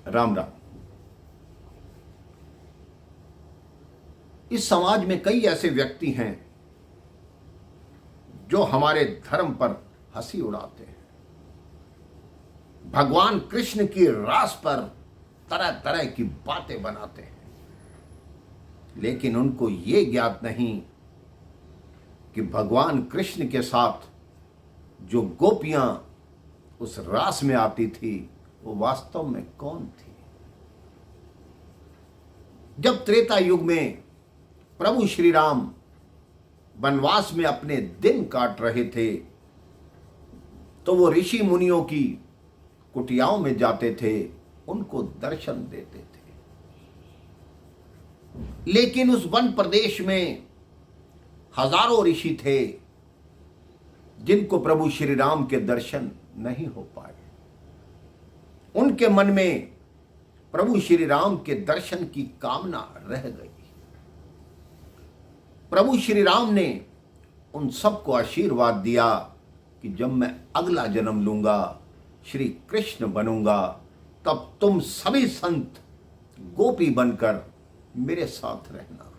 राम राम। इस समाज में कई ऐसे व्यक्ति हैं जो हमारे धर्म पर हंसी उड़ाते हैं, भगवान कृष्ण की रास पर तरह तरह की बातें बनाते हैं, लेकिन उनको ये ज्ञात नहीं कि भगवान कृष्ण के साथ जो गोपियां उस रास में आती थी वो वास्तव में कौन थी। जब त्रेता युग में प्रभु श्री राम वनवास में अपने दिन काट रहे थे तो वो ऋषि मुनियों की कुटियाओं में जाते थे, उनको दर्शन देते थे। लेकिन उस वन प्रदेश में हजारों ऋषि थे जिनको प्रभु श्री राम के दर्शन नहीं हो पाए। उनके मन में प्रभु श्री राम के दर्शन की कामना रह गई। प्रभु श्री राम ने उन सबको आशीर्वाद दिया कि जब मैं अगला जन्म लूंगा, श्री कृष्ण बनूंगा, तब तुम सभी संत गोपी बनकर मेरे साथ रहना।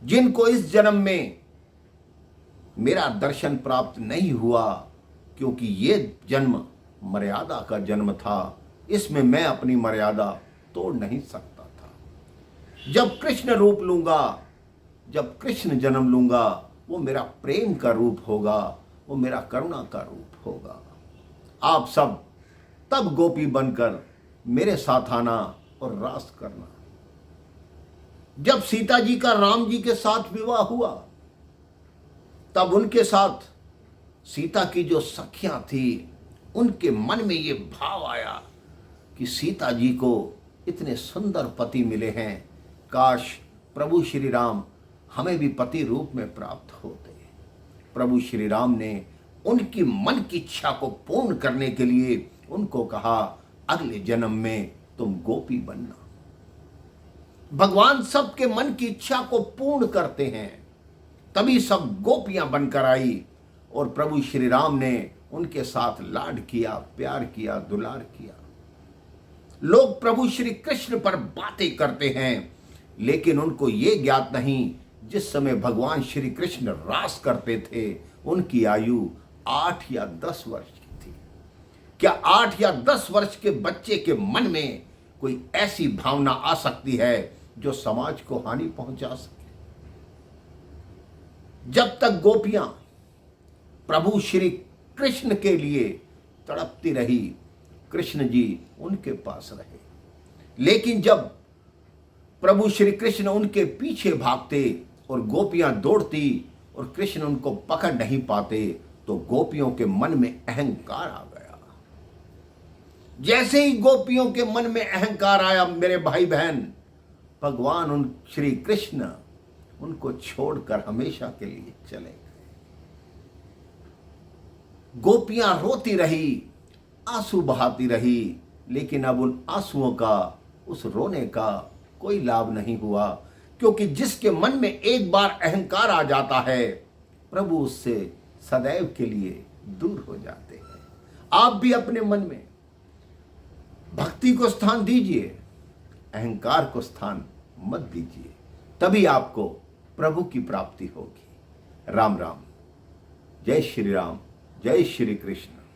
जिनको इस जन्म में मेरा दर्शन प्राप्त नहीं हुआ, क्योंकि ये जन्म मर्यादा का जन्म था, इसमें मैं अपनी मर्यादा तोड़ नहीं सकता था। जब कृष्ण रूप लूंगा, जब कृष्ण जन्म लूंगा, वो मेरा प्रेम का रूप होगा, वो मेरा करुणा का रूप होगा। आप सब तब गोपी बनकर मेरे साथ आना और रास करना। जब सीता जी का राम जी के साथ विवाह हुआ, तब उनके साथ सीता की जो सखियां थी, उनके मन में ये भाव आया कि सीता जी को इतने सुंदर पति मिले हैं, काश प्रभु श्री राम हमें भी पति रूप में प्राप्त होते। प्रभु श्री राम ने उनकी मन की इच्छा को पूर्ण करने के लिए उनको कहा, अगले जन्म में तुम गोपी बनना। भगवान सबके मन की इच्छा को पूर्ण करते हैं, तभी सब गोपियां बनकर आई और प्रभु श्री राम ने उनके साथ लाड किया, प्यार किया, दुलार किया। लोग प्रभु श्री कृष्ण पर बातें करते हैं, लेकिन उनको ये ज्ञात नहीं जिस समय भगवान श्री कृष्ण रास करते थे उनकी आयु 8 या 10 वर्ष की थी। क्या 8 या 10 वर्ष के बच्चे के मन में कोई ऐसी भावना आ सकती है जो समाज को हानि पहुंचा सके? जब तक गोपियां प्रभु श्री कृष्ण के लिए तड़पती रही, कृष्ण जी उनके पास रहे। लेकिन जब प्रभु श्री कृष्ण उनके पीछे भागते और गोपियां दौड़ती और कृष्ण उनको पकड़ नहीं पाते, तो गोपियों के मन में अहंकार आ गया। जैसे ही गोपियों के मन में अहंकार आया, मेरे भाई बहन, भगवान उन श्री कृष्ण उनको छोड़कर हमेशा के लिए चले गए। गोपियां रोती रही, आंसू बहाती रही, लेकिन अब उन आंसुओं का, उस रोने का कोई लाभ नहीं हुआ, क्योंकि जिसके मन में एक बार अहंकार आ जाता है, प्रभु उससे सदैव के लिए दूर हो जाते हैं। आप भी अपने मन में भक्ति को स्थान दीजिए, अहंकार को स्थान मत दीजिए, तभी आपको प्रभु की प्राप्ति होगी। राम राम। जय श्री राम, जय श्री कृष्ण।